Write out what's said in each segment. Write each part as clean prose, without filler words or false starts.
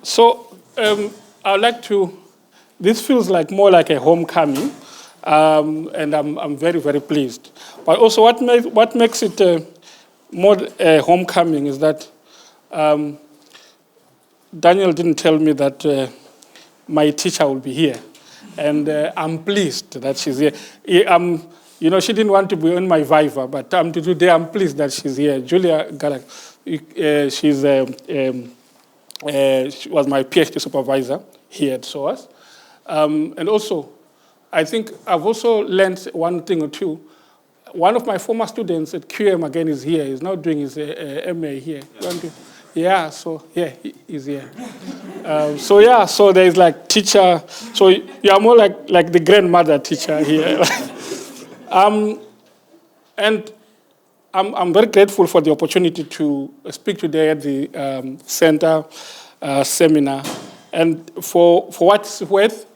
So I'd like to, this feels like more like a homecoming, and I'm very, very pleased. But also what makes it more homecoming is that Daniel didn't tell me that my teacher will be here. And I'm pleased that she's here. You know, she didn't want to be on my Viva, but today I'm pleased that she's here. Julia Galak, she was my PhD supervisor here at SOAS. And also, I think I've also learned one thing or two. One of my former students at QM again is here. He's now doing his MA here. Yeah, so yeah, he's here. So there's like teacher. So you are more like the grandmother teacher here. And I'm very grateful for the opportunity to speak today at the center seminar. And for what it's worth,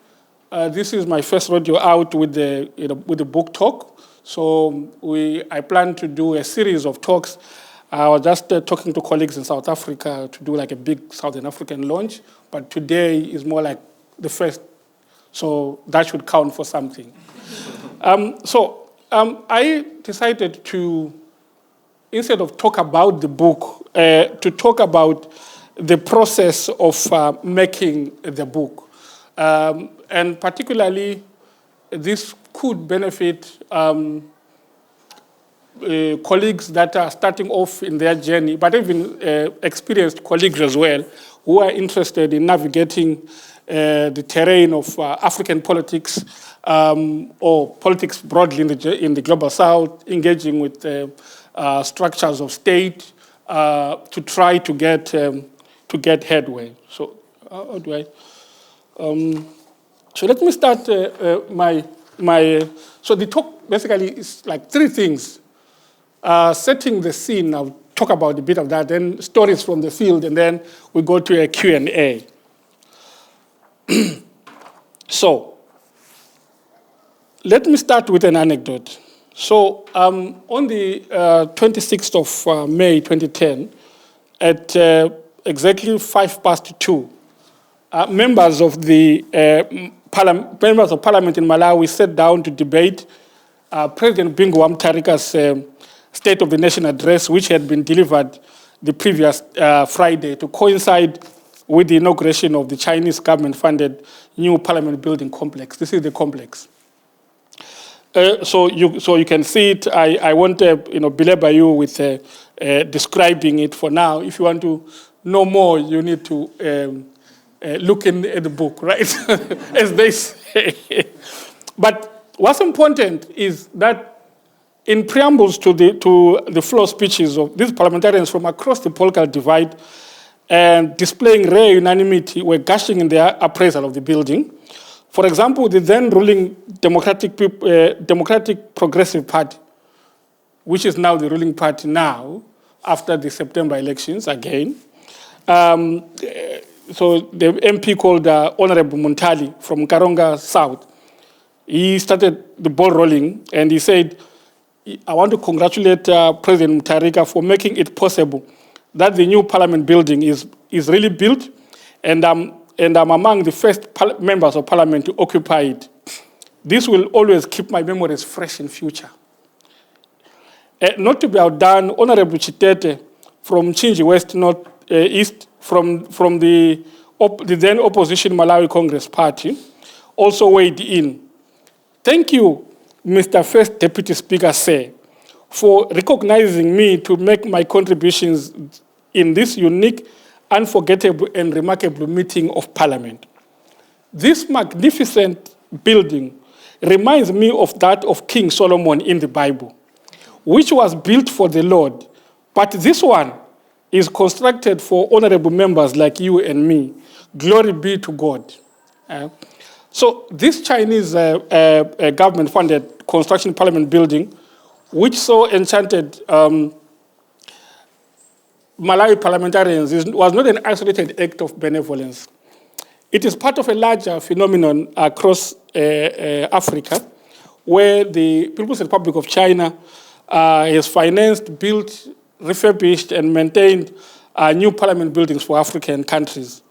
this is my first rodeo out with the book talk. So I plan to do a series of talks. I was just talking to colleagues in South Africa to do like a big Southern African launch, but today is more like the first, so that should count for something. I decided to, instead of talk about the book, to talk about the process of making the book. And particularly, this could benefit colleagues that are starting off in their journey, but even experienced colleagues as well, who are interested in navigating the terrain of African politics or politics broadly in the global south, engaging with structures of state to try to get headway. So how do I? So let me start so the talk basically is like three things. Setting the scene, I'll talk about a bit of that, then stories from the field, and then we go to a Q&A. So, let me start with an anecdote. So, on the 26th of May 2010, at exactly 2:05, members of Parliament in Malawi sat down to debate President Bingu wa Mutharika's State of the Nation address, which had been delivered the previous Friday to coincide with the inauguration of the Chinese government-funded new parliament building complex. This is the complex. So you can see it. I won't belabor you with describing it for now. If you want to know more, you need to look at the book, right? As they say. But what's important is that in preambles to the floor speeches of these parliamentarians from across the political divide and displaying rare unanimity were gushing in their appraisal of the building. For example, the then ruling Democratic Progressive Party, which is now the ruling party now, after the September elections again. So the MP called Honorable Muntali from Karonga South, he started the ball rolling and he said, I want to congratulate President Mutharika for making it possible that the new parliament building is really built, and I'm among the first members of parliament to occupy it. This will always keep my memories fresh in future. Not to be outdone, Honorable Chitete from Chinji West North East, from the then opposition Malawi Congress Party, also weighed in. Thank you, Mr. First Deputy Speaker, sir, for recognizing me to make my contributions in this unique, unforgettable, and remarkable meeting of Parliament. This magnificent building reminds me of that of King Solomon in the Bible, which was built for the Lord, but this one is constructed for honorable members like you and me. Glory be to God. So this Chinese government-funded construction parliament building, which so enchanted Malawi parliamentarians, was not an isolated act of benevolence. It is part of a larger phenomenon across Africa, where the People's Republic of China has financed, built, refurbished, and maintained new parliament buildings for African countries.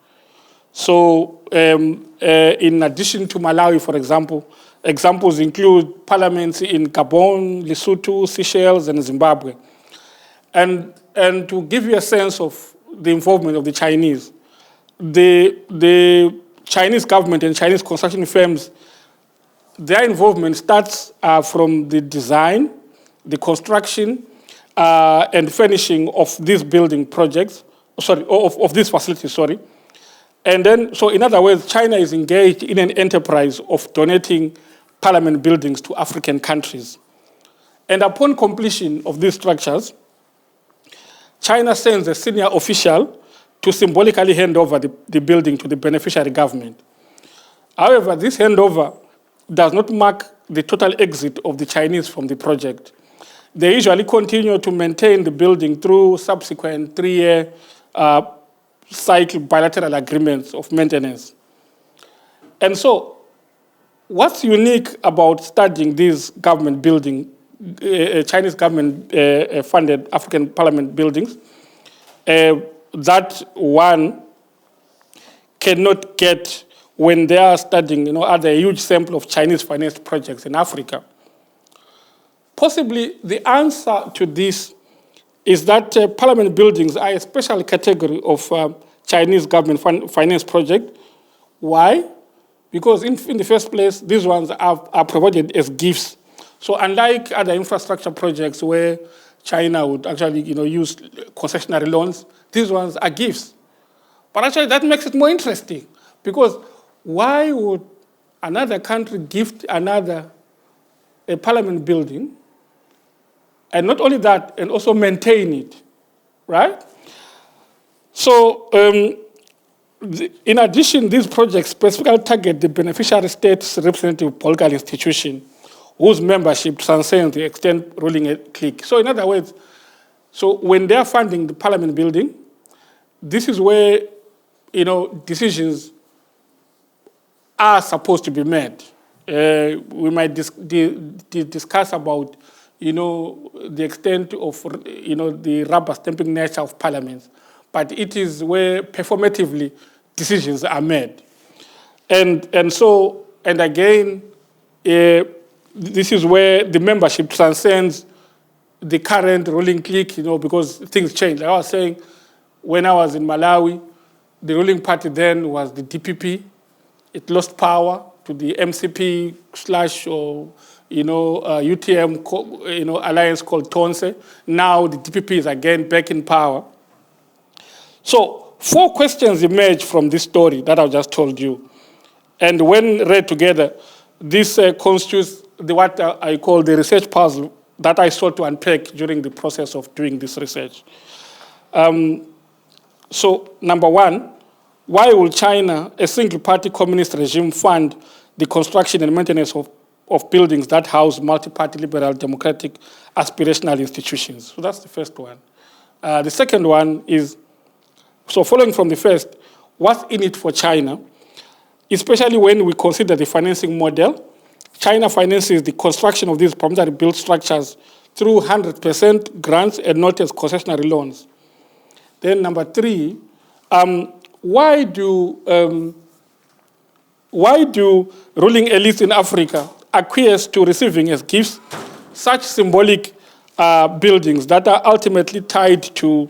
So in addition to Malawi, for example, examples include parliaments in Gabon, Lesotho, Seychelles, and Zimbabwe. And to give you a sense of the involvement of the Chinese, the Chinese government and Chinese construction firms, their involvement starts from the design, the construction, and furnishing of these building projects, of these facilities, sorry. And then, so in other words, China is engaged in an enterprise of donating parliament buildings to African countries. And upon completion of these structures, China sends a senior official to symbolically hand over the building to the beneficiary government. However, this handover does not mark the total exit of the Chinese from the project. They usually continue to maintain the building through subsequent 3-year cycle bilateral agreements of maintenance. And so, what's unique about studying these government building, Chinese government funded African parliament buildings, that one cannot get when they are studying, other huge sample of Chinese financed projects in Africa. Possibly the answer to this is that parliament buildings are a special category of Chinese government finance project. Why? Because in the first place, these ones are provided as gifts. So unlike other infrastructure projects where China would actually use concessionary loans, these ones are gifts. But actually that makes it more interesting, because why would another country gift another a parliament building, and not only that, and also maintain it, right? So in addition, these projects specifically target the beneficiary state's representative political institution whose membership transcends the extent ruling a clique. So in other words, so when they are funding the parliament building, this is where decisions are supposed to be made. We might discuss about the extent of the rubber stamping nature of parliaments, but it is where performatively decisions are made. And again, this is where the membership transcends the current ruling clique, because things change. Like I was saying, when I was in Malawi, the ruling party then was the DPP. It lost power to the MCP / UTM alliance called Tonse. Now the DPP is again back in power. So 4 questions emerge from this story that I just told you. And when read together, this constitutes what I call the research puzzle that I sought to unpack during the process of doing this research. So number 1, why will China, a single-party communist regime, fund the construction and maintenance of buildings that house multi-party liberal democratic aspirational institutions? So that's the first one. The second one is, so following from the first, what's in it for China? Especially when we consider the financing model. China finances the construction of these parliamentary built structures through 100% grants and not as concessionary loans. Then number 3, why do ruling elites in Africa acquiesce to receiving as gifts such symbolic buildings that are ultimately tied to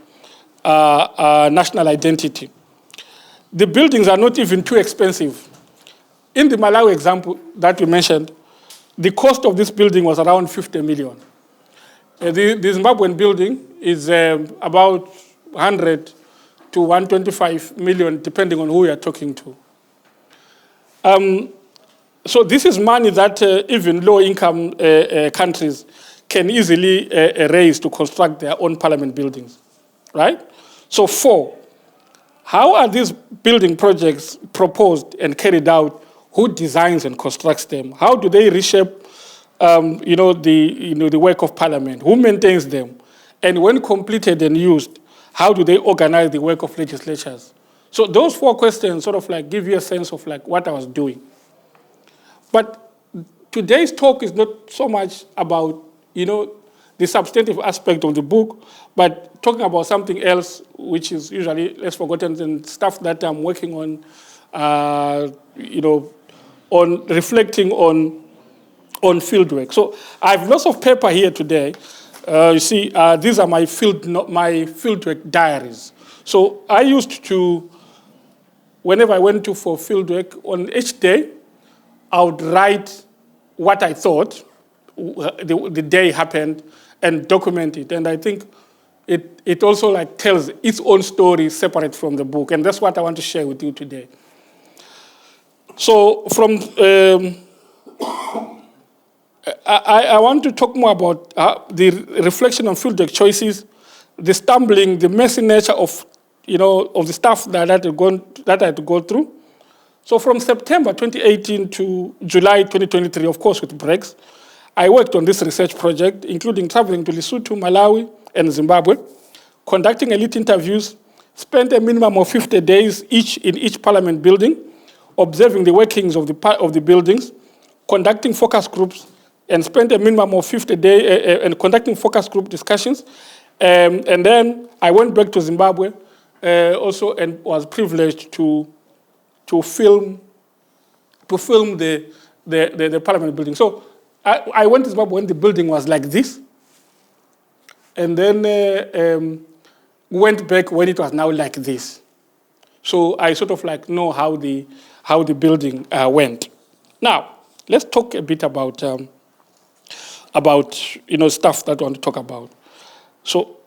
national identity? The buildings are not even too expensive. In the Malawi example that you mentioned, the cost of this building was around 50 million. The Zimbabwean building is about 100 to 125 million, depending on who you are talking to. So this is money that even low-income countries can easily raise to construct their own parliament buildings, right? So 4, how are these building projects proposed and carried out? Who designs and constructs them? How do they reshape, the work of parliament? Who maintains them? And when completed and used, how do they organize the work of legislatures? So those 4 questions sort of like give you a sense of like what I was doing. But today's talk is not so much about, the substantive aspect of the book, but talking about something else, which is usually less forgotten, and stuff that I'm working on on reflecting on fieldwork. So I have lots of paper here today. You see, these are my fieldwork diaries. So I used to, whenever I went for fieldwork, on each day, I would write what I thought the day happened and document it. And I think it also like tells its own story separate from the book. And that's what I want to share with you today. So from I want to talk more about the reflection on fieldwork choices, the stumbling, the messy nature of the stuff that I had to go through. So from September 2018 to July 2023, of course with breaks, I worked on this research project, including traveling to Lesotho, Malawi, and Zimbabwe, conducting elite interviews, spent a minimum of 50 days in each parliament building, observing the workings of the buildings, conducting focus groups, and spent a minimum of 50 days and conducting focus group discussions. And then I went back to Zimbabwe also and was privileged to film the parliament building. So I went to Zimbabwe when the building was like this, and then went back when it was now like this. So I sort of like know how the building went. Now let's talk a bit about stuff that I want to talk about. So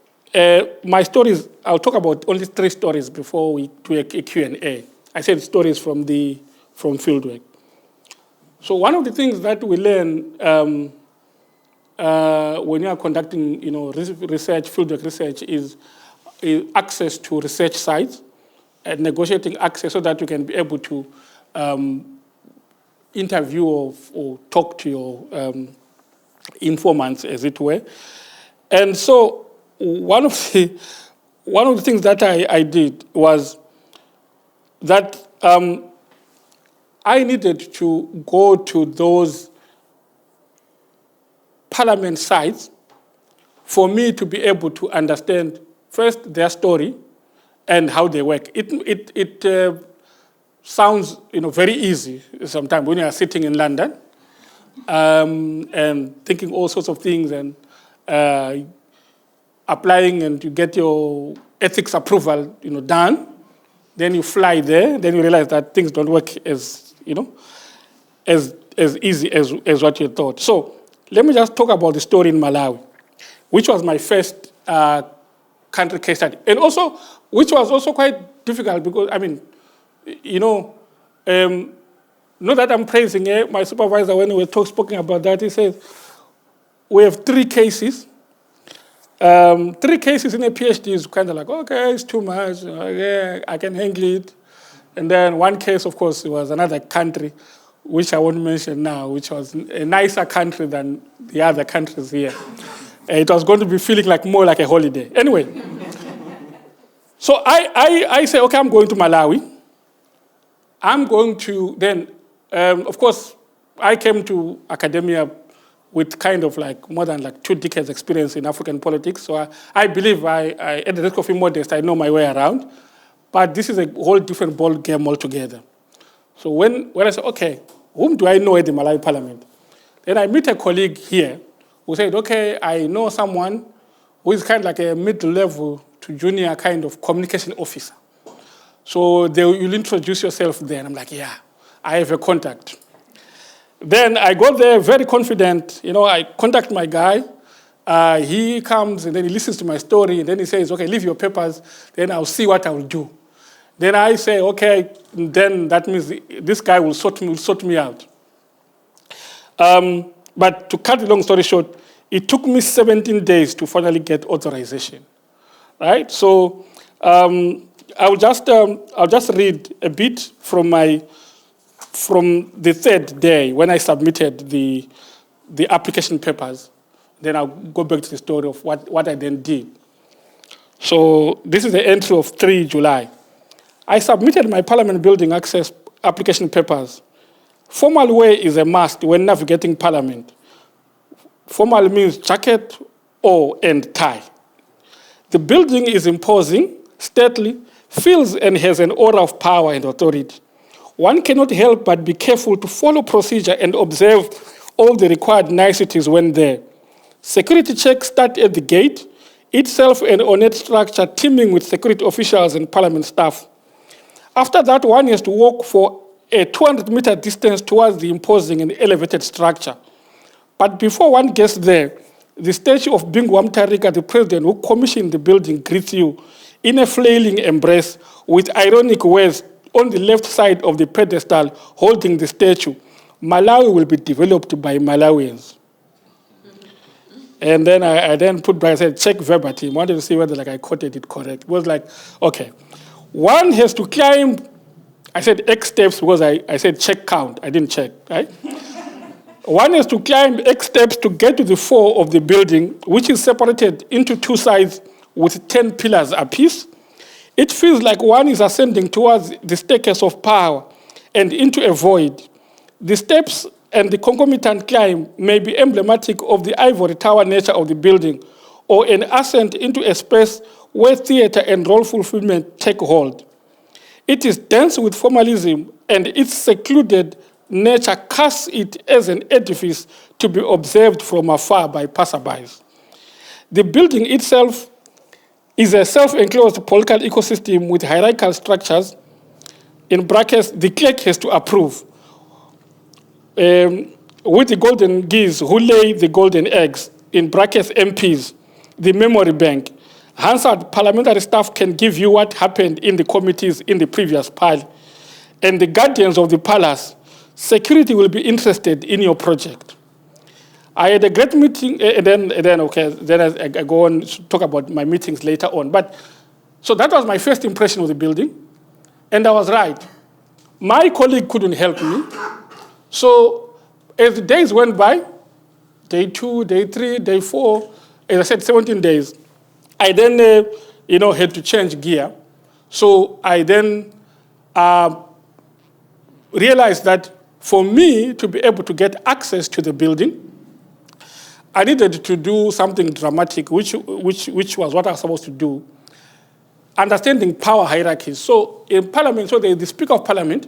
my stories, I'll talk about only 3 stories before we do a Q&A. I said stories from fieldwork. So one of the things that we learn when you are conducting research, fieldwork research, is access to research sites and negotiating access so that you can be able to interview or talk to your informants, as it were. And so one of the things that I did was that I needed to go to those parliament sites for me to be able to understand first their story and how they work. It sounds very easy sometimes when you are sitting in London and thinking all sorts of things and applying and you get your ethics approval done. Then you fly there, then you realize that things don't work as easy as what you thought. So let me just talk about the story in Malawi, which was my first country case study. And also, which was also quite difficult because, not that I'm praising my supervisor when we were speaking about that, he says, we have 3 cases. 3 cases in a PhD is kind of like, okay, it's too much. Yeah, I can handle it. And then 1 case, of course, was another country, which I won't mention now, which was a nicer country than the other countries here. It was going to be feeling more like a holiday. Anyway, so I say, okay, I'm going to Malawi. I'm going to then, of course, I came to academia with kind of more than 2 decades experience in African politics. So I believe at the risk of being modest, I know my way around. But this is a whole different ball game altogether. So when I say, okay, whom do I know at the Malawi Parliament? Then I meet a colleague here who said, okay, I know someone who is kind of like a mid-level to junior kind of communication officer. So you'll introduce yourself there. And I'm like, yeah, I have a contact. Then I got there very confident. I contact my guy. He comes and then he listens to my story. And then he says, okay, leave your papers. Then I'll see what I will do. Then I say, okay, then that means this guy will sort me out. But to cut the long story short, it took me 17 days to finally get authorization. Right? So I'll just read a bit from the 3rd day when I submitted the application papers. Then I'll go back to the story of what I then did. So this is the entry of 3 July. I submitted my parliament building access application papers. Formal wear is a must when navigating parliament. Formal means jacket and tie. The building is imposing, stately, feels and has an aura of power and authority. one cannot help but be careful to follow procedure and observe all the required niceties when there. Security checks start at the gate, itself an ornate structure teeming with security officials and parliament staff. After that, one has to walk for a 200-meter distance towards the imposing and elevated structure. But before one gets there, the statue of Bingu wa Mutharika, the president who commissioned the building, greets you in a flailing embrace with ironic words on the left side of the pedestal holding the statue. Malawi will be developed by Malawians. And then I then put back, I said, check verbatim. I wanted to see whether I quoted it correct. It was like, okay, one has to climb, I said X steps because I said check count. I didn't check, right? One has to climb X steps to get to the fore of the building, which is separated into two sides with 10 pillars apiece. It feels like one is ascending towards the staircase of power and into a void. The steps and the concomitant climb may be emblematic of the ivory tower nature of the building or an ascent into a space where theater and role fulfillment take hold. It is dense with formalism, and its secluded nature casts it as an edifice to be observed from afar by passerbys. The building itself is a self-enclosed political ecosystem with hierarchical structures. In brackets, the clerk has to approve. With the golden geese who lay the golden eggs, in brackets MPs, the memory bank. Hansard parliamentary staff can give you what happened in the committees in the previous pile. And the guardians of the palace, security will be interested in your project. I had a great meeting, and then I go on to talk about my meetings later on. But so that was my first impression of the building, and I was right. My colleague couldn't help me. So as the days went by, day 2, day 3, day 4, as I said, 17 days, I then had to change gear. So I then realized that for me to be able to get access to the building, I needed to do something dramatic, which was what I was supposed to do, understanding power hierarchies. So in Parliament, so there is the Speaker of Parliament,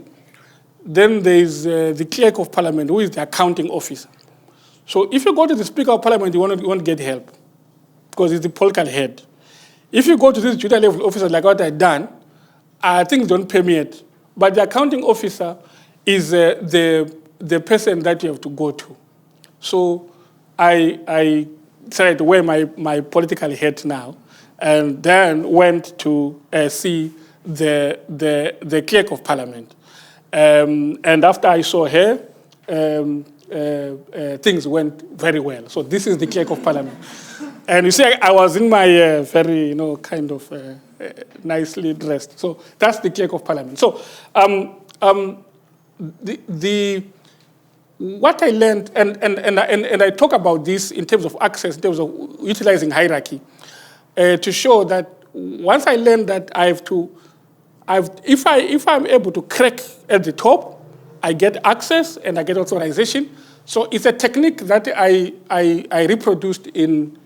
then there is the Clerk of Parliament, who is the accounting officer. So if you go to the Speaker of Parliament, you won't get help, because he's the political head. If you go to this junior level officer like what I've done, things don't permeate. But the accounting officer is the person that you have to go to. So I decided to wear my political hat now, and then went to see the Clerk of Parliament. And after I saw her, things went very well. So this is the Clerk of Parliament. And you see, I was in my very, kind of nicely dressed. So that's the Clerk of Parliament. So what I learned, and I talk about this in terms of access, in terms of utilizing hierarchy, to show that once I learned that if I'm able to crack at the top, I get access and I get authorization. So it's a technique that I reproduced in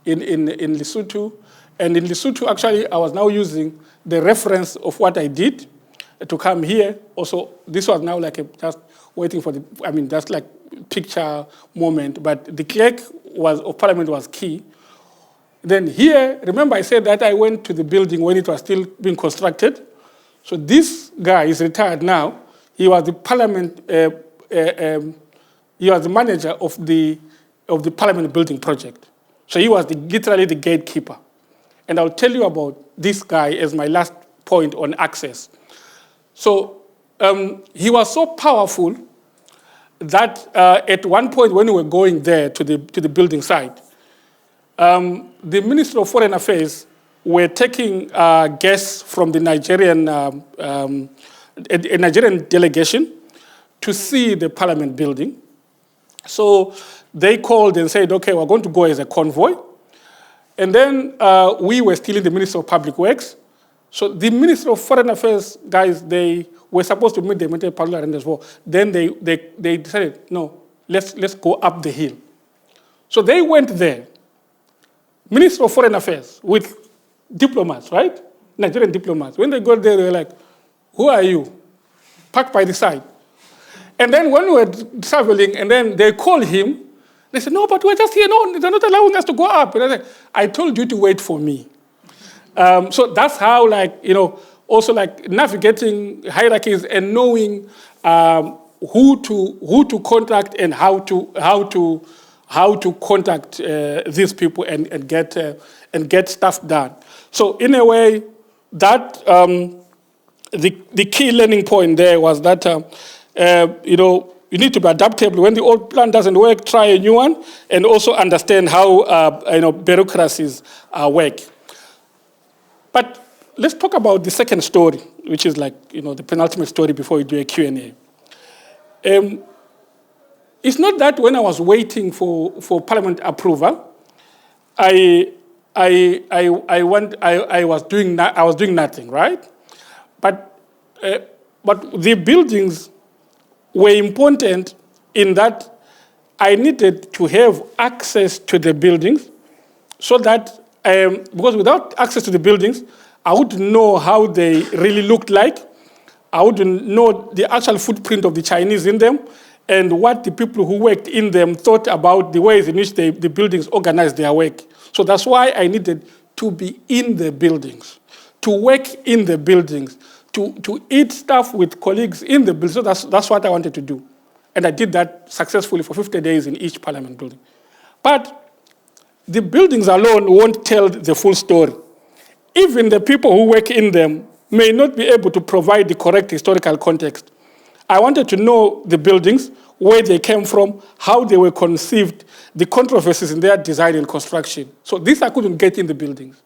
Lesotho, and in Lesotho actually I was now using the reference of what I did to come here. Also, this was now like just waiting for just like picture moment. But the clerk of Parliament was key. Then here, remember I said that I went to the building when it was still being constructed. So this guy is retired now. He was the Parliament. He was the manager of the Parliament building project. So he was literally the gatekeeper. And I'll tell you about this guy as my last point on access. So he was so powerful that at one point when we were going there to the building site, the Minister of Foreign Affairs were taking guests from the Nigerian delegation to see the Parliament building. So they called and said, okay, we're going to go as a convoy. And then we were still in the Ministry of Public Works. So the Minister of Foreign Affairs guys, they were supposed to meet the military parliament as well. Then they decided, no, let's go up the hill. So they went there, Minister of Foreign Affairs with diplomats, right? Nigerian diplomats. When they got there, they were like, Who are you? Parked by the side. And then when we were traveling, and then they called him, they said, no, but we're just here. No, they're not allowing us to go up. And I said, I told you to wait for me. So that's how, also navigating hierarchies and knowing who to contact and how to contact these people and get stuff done. So in a way, that the key learning point there was that you need to be adaptable. When the old plan doesn't work, try a new one, and also understand how bureaucracies work. But let's talk about the second story, which is the penultimate story before we do a Q&A. It's not that when I was waiting for Parliament approval, I was doing nothing, right? But the buildings were important in that I needed to have access to the buildings, so that because without access to the buildings, I wouldn't know how they really looked like. I wouldn't know the actual footprint of the Chinese in them, and what the people who worked in them thought about the ways in which the buildings organized their work. So that's why I needed to be in the buildings, to work in the buildings, to eat stuff with colleagues in the buildings. So that's what I wanted to do. And I did that successfully for 50 days in each Parliament building. But the buildings alone won't tell the full story. Even the people who work in them may not be able to provide the correct historical context. I wanted to know the buildings, where they came from, how they were conceived, the controversies in their design and construction. So this I couldn't get in the buildings.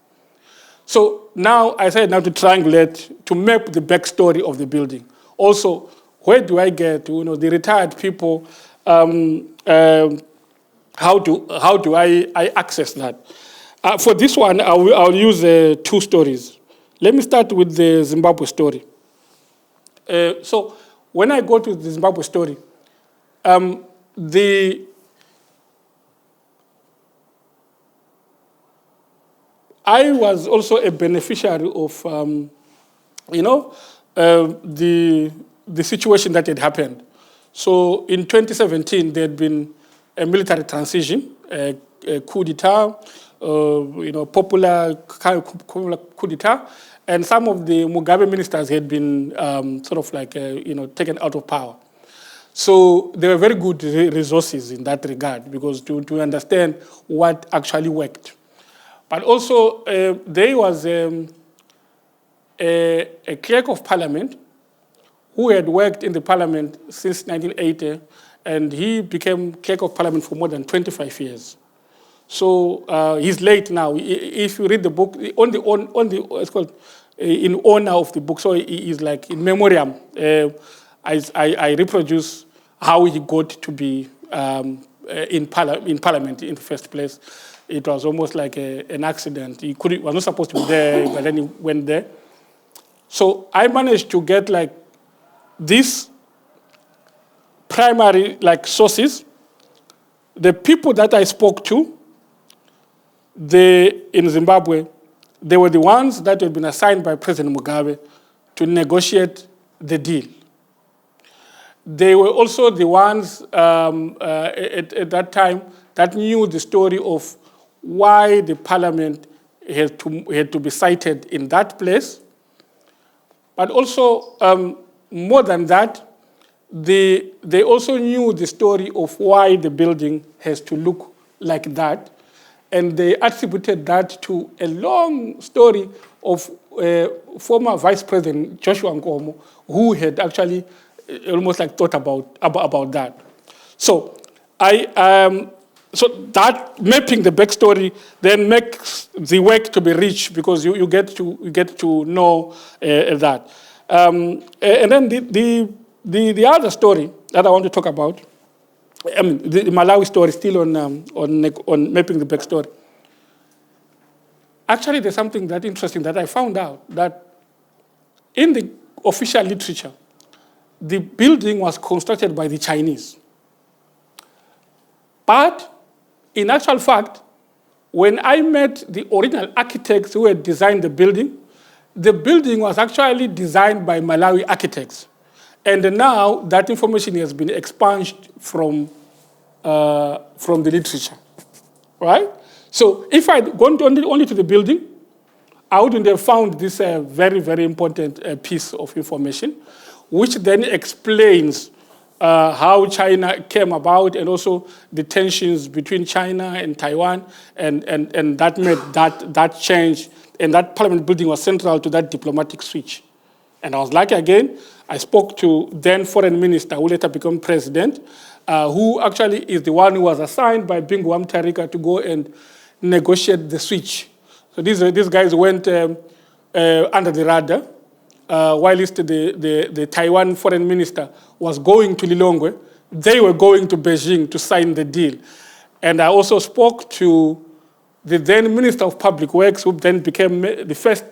So now I started to triangulate, to map the backstory of the building. Also, where do I get the retired people? How do I access that? For this one, I'll use two stories. Let me start with the Zimbabwe story. So when I go to the Zimbabwe story, I was also a beneficiary of, the situation that had happened. So in 2017, there had been a military transition, a coup d'etat, popular coup d'etat, and some of the Mugabe ministers had been taken out of power. So there were very good resources in that regard, because to understand what actually worked. But also, there was a clerk of parliament who had worked in the parliament since 1980, and he became clerk of parliament for more than 25 years. So he's late now. If you read the book, it's called in honor of the book, so he is like in memoriam. I reproduce how he got to be in parliament in the first place. It was almost like an accident. He was not supposed to be there, but then he went there. So I managed to get these primary sources. The people that I spoke to, in Zimbabwe, they were the ones that had been assigned by President Mugabe to negotiate the deal. They were also the ones at that time that knew the story of why the parliament had to be sited in that place. But also, more than that, they also knew the story of why the building has to look like that. And they attributed that to a long story of former Vice President Joshua Nkomo, who had actually almost thought about that. So so that mapping the backstory then makes the work to be rich, because you get to know that. And then the other story that I want to talk about, the Malawi story, still on mapping the backstory. Actually, there's something that interesting that I found out, that in the official literature, the building was constructed by the Chinese. But in actual fact, when I met the original architects who had designed the building, the building was actually designed by Malawi architects. And now that information has been expunged from the literature, right? So if I'd gone only to the building, I wouldn't have found this very, very important piece of information, which then explains how China came about and also the tensions between China and Taiwan, and that made that change, and that parliament building was central to that diplomatic switch. And I was lucky again, I spoke to then foreign minister, who later became president, who actually is the one who was assigned by Bingu wa Mutharika to go and negotiate the switch. So these guys went under the radar, whilst the Taiwan foreign minister was going to Lilongwe. They were going to Beijing to sign the deal. And I also spoke to the then Minister of Public Works, who then became the first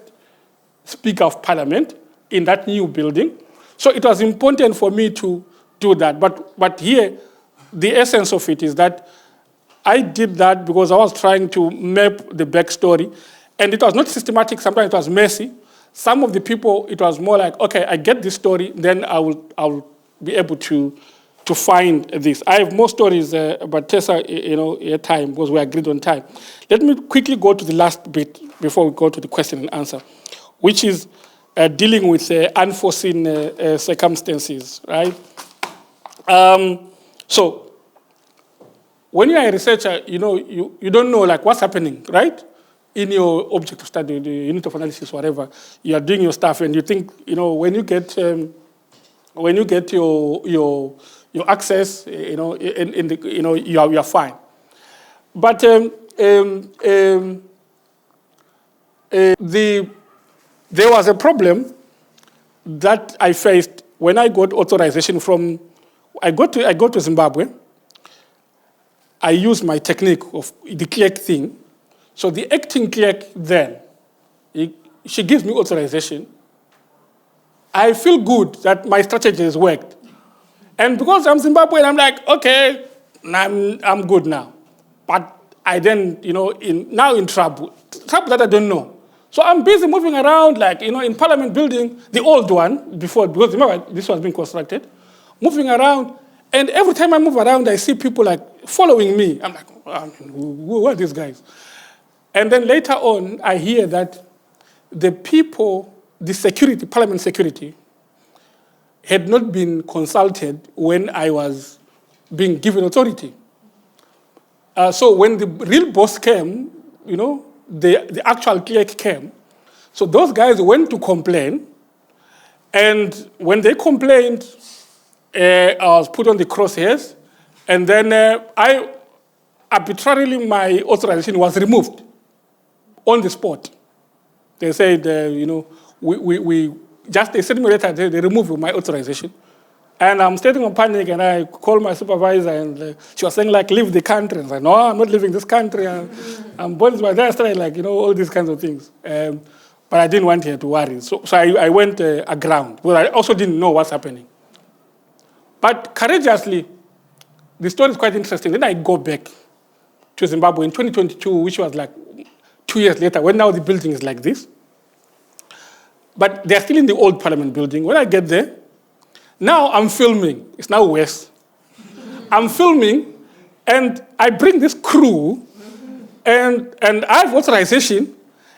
Speaker of Parliament in that new building. So it was important for me to do that. But here, the essence of it is that I did that because I was trying to map the backstory. And it was not systematic, sometimes it was messy. Some of the people, it was more like, okay, I get this story, then I will be able to find this. I have more stories, but Tessa, your time, because we agreed on time. Let me quickly go to the last bit before we go to the question and answer, which is dealing with unforeseen circumstances, right? So when you are a researcher, you don't know like what's happening, right? In your object of study, the unit of analysis, whatever, you are doing your stuff, and you think, when you get your access, you are fine. But there was a problem that I faced when I got authorization from. I go to Zimbabwe. I use my technique of the clerk thing. So the acting clerk then, she gives me authorization. I feel good that my strategy has worked. And because I'm Zimbabwean, I'm like, okay, I'm good now. But I then, now in trouble that I don't know. So I'm busy moving around, like, in Parliament building, the old one, because remember, this was being constructed, moving around. And every time I move around, I see people like following me. I'm like, who are these guys? And then later on, I hear that the people, the security, Parliament security, had not been consulted when I was being given authority. So when the real boss came, the actual clerk came. So those guys went to complain. And when they complained, I was put on the crosshairs. And then arbitrarily, my authorization was removed on the spot. They said, they sent me a letter, they removed my authorization. And I'm starting on panic, and I called my supervisor, and she was saying, like, leave the country. And I said, no, I'm not leaving this country. I'm born in my dad, like, all these kinds of things. But I didn't want her to worry. So I went aground, but I also didn't know what's happening. But courageously, the story is quite interesting. Then I go back to Zimbabwe in 2022, which was like 2 years later, when now the building is like this. But they're still in the old Parliament building. When I get there, now I'm filming. It's now worse. I'm filming, and I bring this crew, and I have authorization,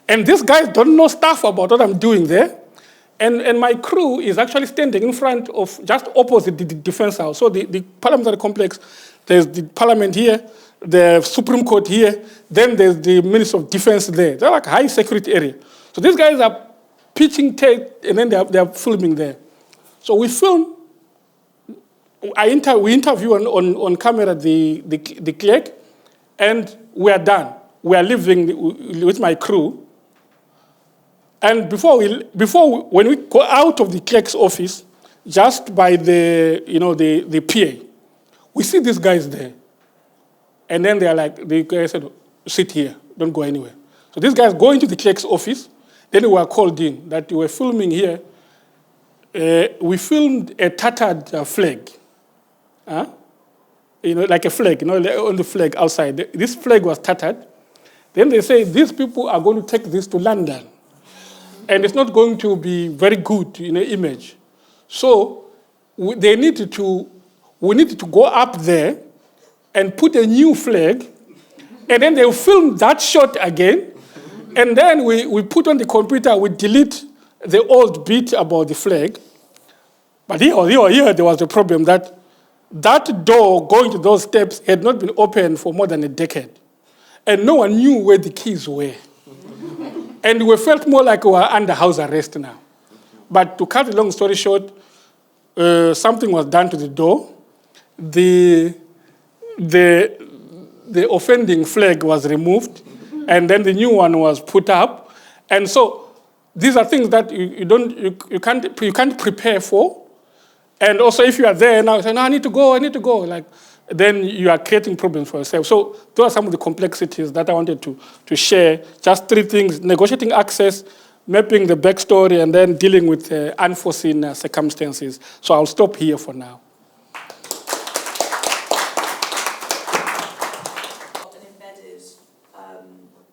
and these guys don't know stuff about what I'm doing there. And my crew is actually standing in front of, just opposite the defense house. So the parliamentary complex, there's the parliament here, the Supreme Court here, then there's the Ministry of Defense there. They're like high security area. So these guys are pitching tape, and then they're filming there. So we film. We interview on camera the clerk, and we are done. We are leaving with my crew. And when we go out of the clerk's office, just by the PA, we see these guys there. And then they are like, the guy said, sit here, don't go anywhere. So these guys go into the clerk's office. Then we were called in that we were filming here. We filmed a tattered flag. Like a flag, on the flag outside. This flag was tattered. Then they say, these people are going to take this to London. and it's not going to be very good in the image. So we needed to go up there and put a new flag, and then they'll film that shot again, and then we put on the computer, we delete the old bit about the flag. But here there was a problem that door going to those steps had not been opened for more than a decade. And no one knew where the keys were. And we felt more like we were under house arrest now. But to cut a long story short, something was done to the door. The offending flag was removed, and then the new one was put up. And so these are things that you can't prepare for. And also, if you are there now, you say, no, I need to go. Like, then you are creating problems for yourself. So those are some of the complexities that I wanted to share. Just 3 things: negotiating access, mapping the backstory, and then dealing with unforeseen circumstances. So I'll stop here for now. And embedded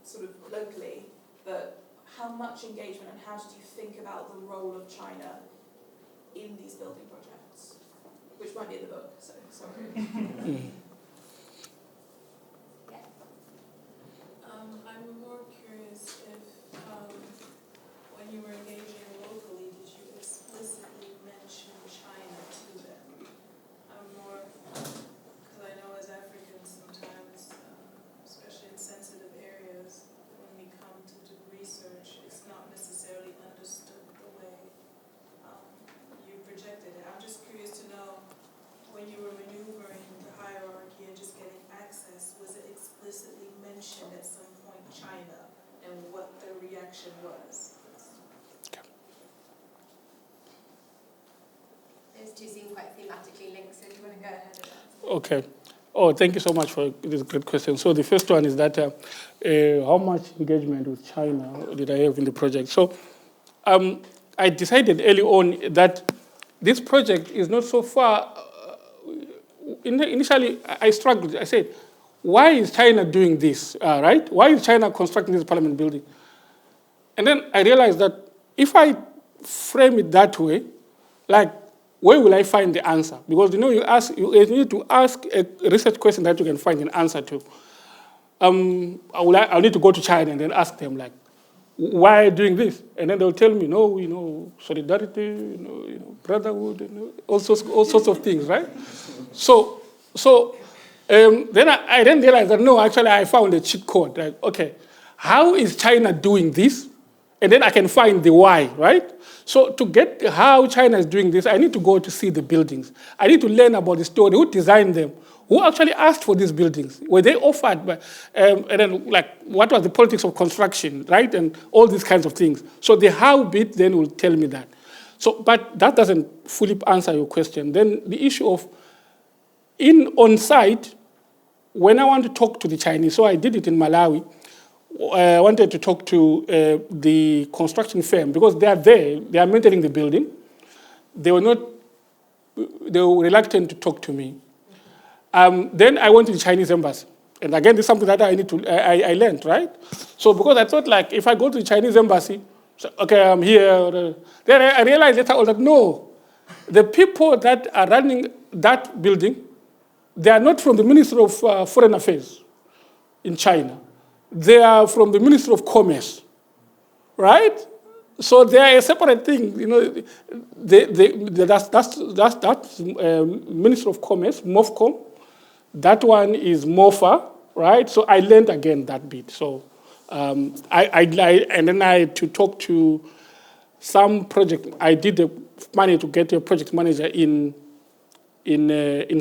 sort of locally, but how much engagement and how did you think about the role of China in these building projects, which might be in the book, so sorry. I'm more curious if, when you were engaging locally, did you explicitly mention China to them? I'm more, because I know as Africans sometimes, especially in sensitive areas, when we come to do research, it's not necessarily understood the way you projected it. I'm just curious to know, when you were maneuvering the hierarchy and just getting access, was it explicitly mentioned at some point China and what the reaction was? Those two seem quite thematically linked, so do you want to go ahead with that? Okay. Oh, thank you so much for this great question. So the first one is that how much engagement with China did I have in the project? So I decided early on that this project is not so far. Initially, I struggled. I said, why is China doing this, right? Why is China constructing this parliament building? And then I realized that if I frame it that way, like, where will I find the answer? Because, you need to ask a research question that you can find an answer to. I'll need to go to China and then ask them, like, why are you doing this? And then they'll tell me, no, solidarity, brotherhood, all sorts of things, right? So then I then realized that, no, actually I found a cheat code. Like, okay, how is China doing this? And then I can find the why, right? So to get how China is doing this, I need to go to see the buildings. I need to learn about the story, who designed them, who actually asked for these buildings, were they offered, and then like what was the politics of construction, right? And all these kinds of things. So the how bit then will tell me that. So, but that doesn't fully answer your question. Then the issue of on site, when I want to talk to the Chinese, so I did it in Malawi, I wanted to talk to the construction firm because they are there, they are maintaining the building. They were reluctant to talk to me. Then I went to the Chinese embassy. And again, this is something that I learned, right? So because I thought, like, if I go to the Chinese embassy, so, okay, I'm here. Then I realized later on that, no, the people that are running that building, they are not from the Ministry of Foreign Affairs in China. They are from the Ministry of Commerce, right? So they are a separate thing. That's Ministry of Commerce, MOFCOM. That one is MOFA, right? So I learned again that bit. So and then I had to talk to some project. I manage to get a project manager in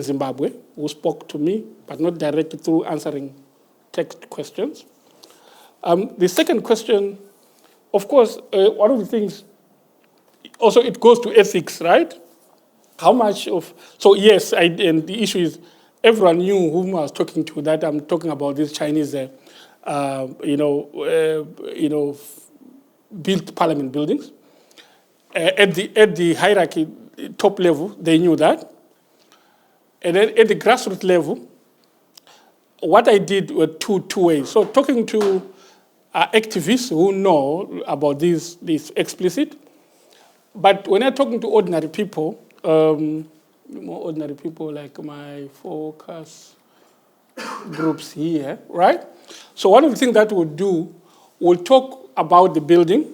Zimbabwe who spoke to me, but not directly through answering text questions. The second question, of course, one of the things, also it goes to ethics, right? How much of, so yes, and the issue is everyone knew whom I was talking to, that I'm talking about these Chinese, built parliament buildings. At the hierarchy, top level, they knew that. And then at the grassroots level, what I did were two ways. So talking to activists who know about this explicit. But when I'm talking to ordinary people, more ordinary people like my focus groups here, right? So one of the things that we'll do, we'll talk about the building,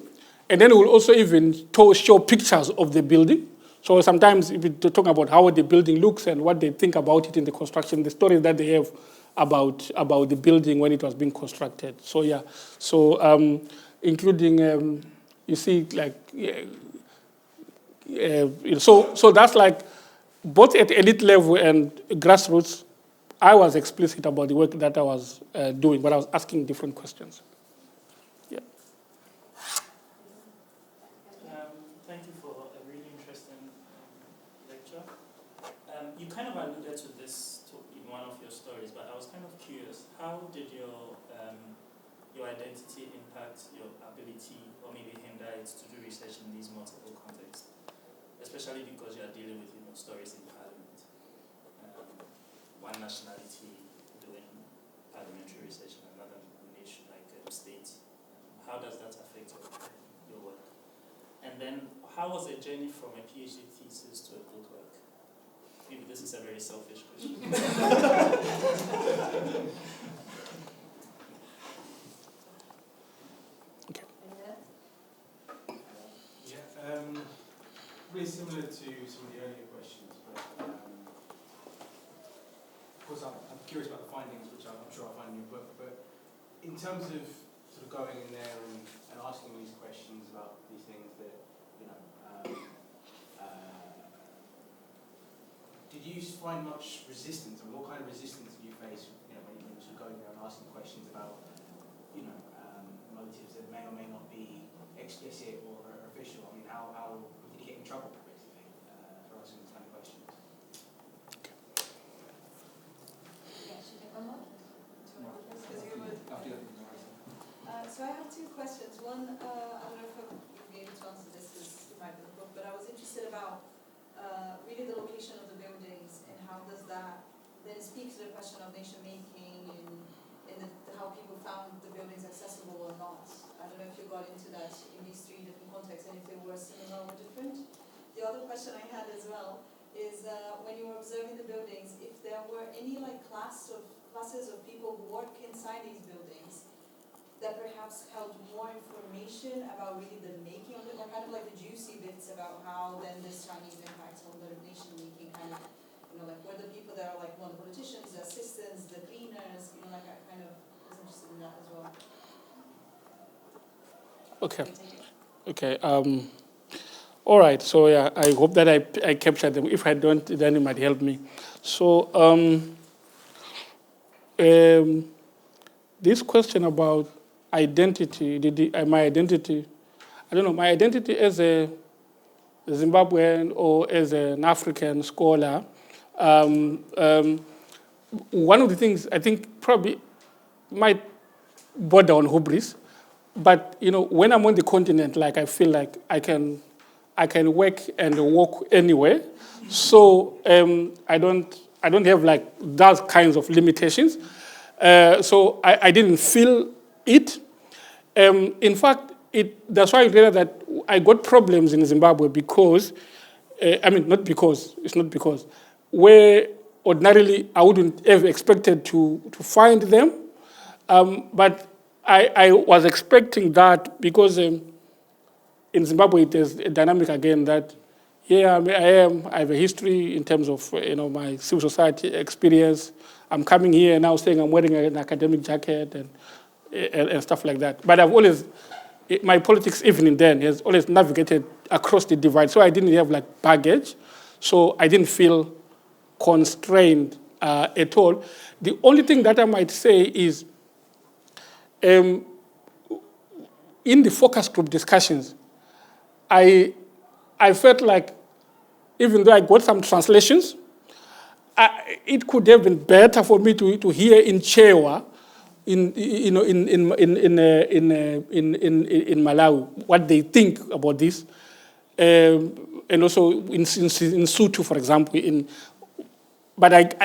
and then we'll also even show pictures of the building. So sometimes we're talking about how the building looks and what they think about it in the construction, the stories that they have about the building when it was being constructed. So yeah, so including, you see, like, so that's like, both at elite level and grassroots, I was explicit about the work that I was doing, but I was asking different questions. Yeah. Thank you for a really interesting lecture. You kind of alluded to this in one of your stories, but I was kind of curious. How did your identity impact your ability, or maybe hinder it, to do research in these multiple contexts? Especially because you are dealing with stories in parliament. One nationality doing parliamentary research in another nation, like state. How does that affect your work? And then, how was the journey from a PhD thesis to a book work? Maybe this is a very selfish question. Okay. Yeah, really similar to some of the earlier questions, but of course I'm curious about the findings, which I'm sure I'll find in your book, but in terms of sort of going in there and asking these questions about these things that, did you find much resistance, and what kind of resistance did you face, when you were sort of going there and asking questions about, motives that may or may not be explicit or official? I mean, how did you get in trouble, basically, for asking these kind of questions? Yeah, should I come on? So I have two questions. One, I don't know if you'll be able to answer this because you might be in the book, but I was interested about really the location of the buildings and how does that then speak to the question of nation making and how people found the buildings accessible or not. I don't know if you got into that in these three different contexts and if they were similar or different. The other question I had as well is when you were observing the buildings, if there were any like classes of people who work inside these buildings that perhaps held more information about really the making of it, or kind of like the juicy bits about how then this Chinese impacts on the nation making, kind of, like were the people that are like the politicians, the assistants, the cleaners, like I kind of was interested in that as well. Okay. All right. So yeah, I hope that I captured them. If I don't, then it might help me. So this question about identity, my identity, I don't know, my identity as a Zimbabwean or as an African scholar, one of the things I think probably might border on hubris, but when I'm on the continent, like I feel like I can work and walk anywhere, so I don't have like those kinds of limitations. So I didn't feel it. In fact, that's why I realized that I got problems in Zimbabwe because, not because, where ordinarily I wouldn't have expected to find them. But I was expecting that because in Zimbabwe it is a dynamic again that, I have a history in terms of my civil society experience. I'm coming here now saying I'm wearing an academic jacket and stuff like that. But I've always, my politics even then has always navigated across the divide. So I didn't have like baggage. So I didn't feel constrained at all. The only thing that I might say is in the focus group discussions, I felt like even though I got some translations, it could have been better for me to hear in Chewa, in Malawi, what they think about this, and also in Sotho, for example. But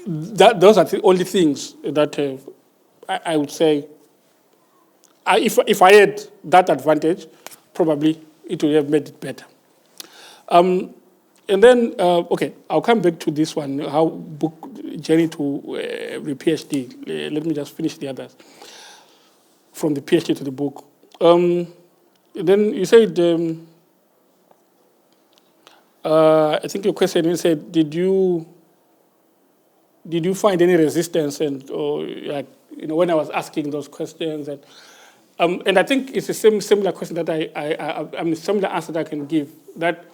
those are the only things that I would say if I had that advantage, probably it would have made it better. And then, okay, I'll come back to this one, how book journey to the PhD. Let me just finish the others. From the PhD to the book. Then you said, I think your question, you said, did you find any resistance, and or like, you know, when I was asking those questions, and I think it's the similar question that I mean, similar answer that I can give, that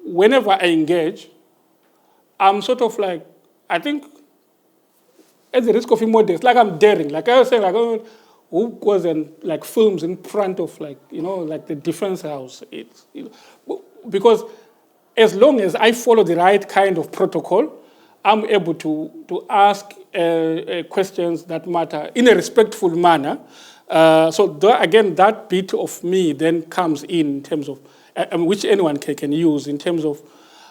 whenever I engage, I'm sort of like, I think, at the risk of being modest, like I'm daring. Like I was saying, like, oh, who goes and like films in front of, like, you know, like the defense house? It's, you know, because as long as I follow the right kind of protocol, I'm able to ask questions that matter in a respectful manner. So again, that bit of me then comes in terms of, which anyone can use, in terms of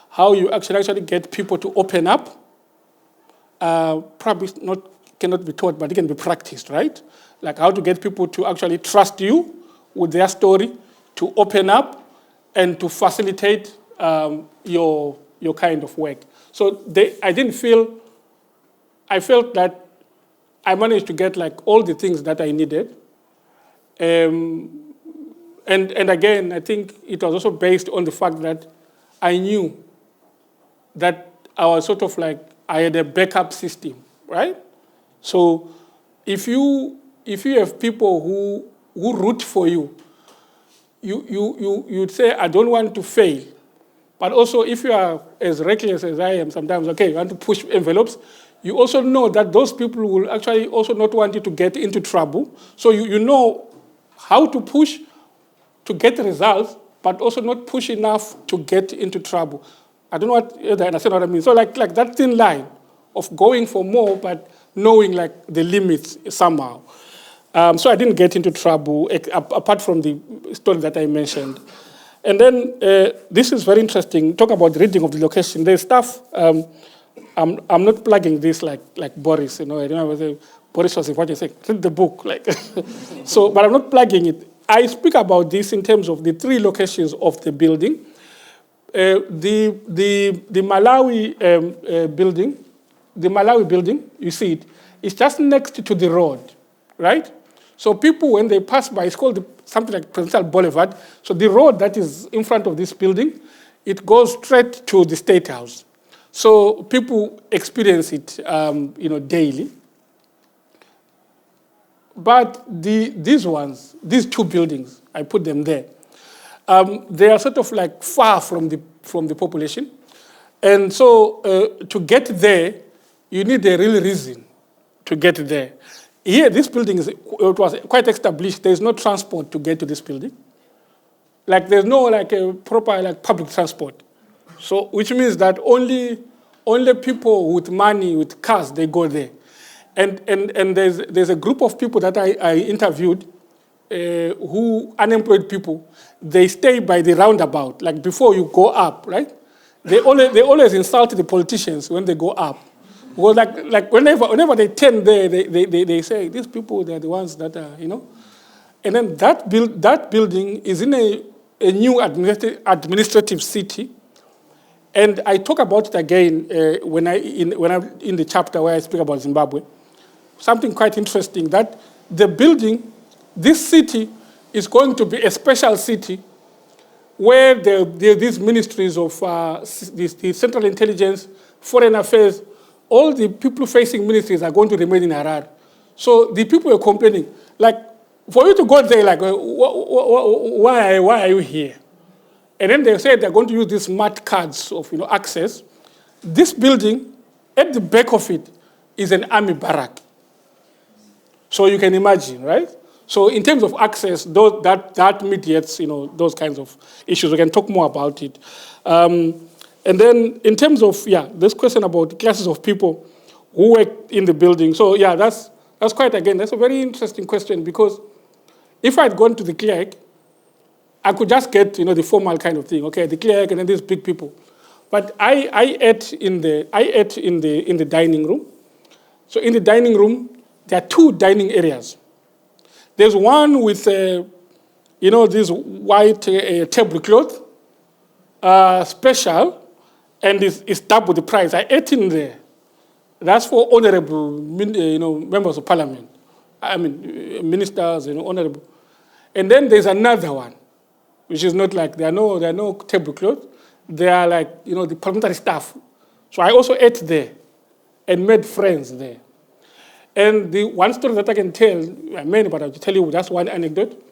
how you actually get people to open up. Probably cannot be taught, but it can be practiced, right? Like how to get people to actually trust you with their story, to open up, and to facilitate your kind of work. So I felt that I managed to get like all the things that I needed. And again, I think it was also based on the fact that I knew that I was sort of like, I had a backup system, right? So if you have people who root for you, you'd say, I don't want to fail. But also, if you are as reckless as I am sometimes, okay, you want to push envelopes, you also know that those people will actually also not want you to get into trouble. So you know how to push to get results, but also not push enough to get into trouble. I don't know what, I understand what I mean. So like that thin line of going for more, but knowing like the limits somehow. So I didn't get into trouble, apart from the story that I mentioned. And then this is very interesting. Talk about reading of the location. There's stuff. I'm not plugging this like Boris. You know, I don't know whether Boris was what you say. Read the book, like. So, but I'm not plugging it. I speak about this in terms of the 3 locations of the building. The Malawi building, you see it, it's just next to the road, right? So people, when they pass by, it's called something like Presidential Boulevard. So the road that is in front of this building, it goes straight to the State House. So people experience it, daily. But these 2 buildings, I put them there. They are sort of like far from the population. And so to get there, you need a real reason to get there. Here, this building it was quite established. There's no transport to get to this building. Like there's no like a proper like public transport. So which means that only people with money, with cars, they go there. And there's a group of people that I interviewed, who unemployed people, they stay by the roundabout, like before you go up, right? They always insult the politicians when they go up. Well, like whenever they turn there, they say, these people, they're the ones that are, you know. And then that building is in a new administrative city. And I talk about it again when I'm in the chapter where I speak about Zimbabwe. Something quite interesting, that the building, this city is going to be a special city where there are these ministries of the Central Intelligence, Foreign Affairs, all the people-facing ministries are going to remain in Harare. So the people are complaining, like, for you to go there, like, why are you here? And then they say they're going to use these smart cards of access. This building, at the back of it, is an army barrack. So you can imagine, right? So in terms of access, that mediates those kinds of issues. We can talk more about it. And then in terms of, this question about classes of people who work in the building. So that's quite, again, that's a very interesting question, because if I'd gone to the clerk, I could just get, the formal kind of thing. Okay, the clerk and then these big people. But I ate in the dining room. So in the dining room, there are 2 dining areas. There's one with, this white tablecloth, special, and it's double the price. I ate in there. That's for honorable, members of parliament. I mean, ministers, honorable. And then there's another one, which is not like, there are no tablecloth. They are like, the parliamentary staff. So I also ate there and made friends there. And the one story that I can tell, many, but I'll tell you just one anecdote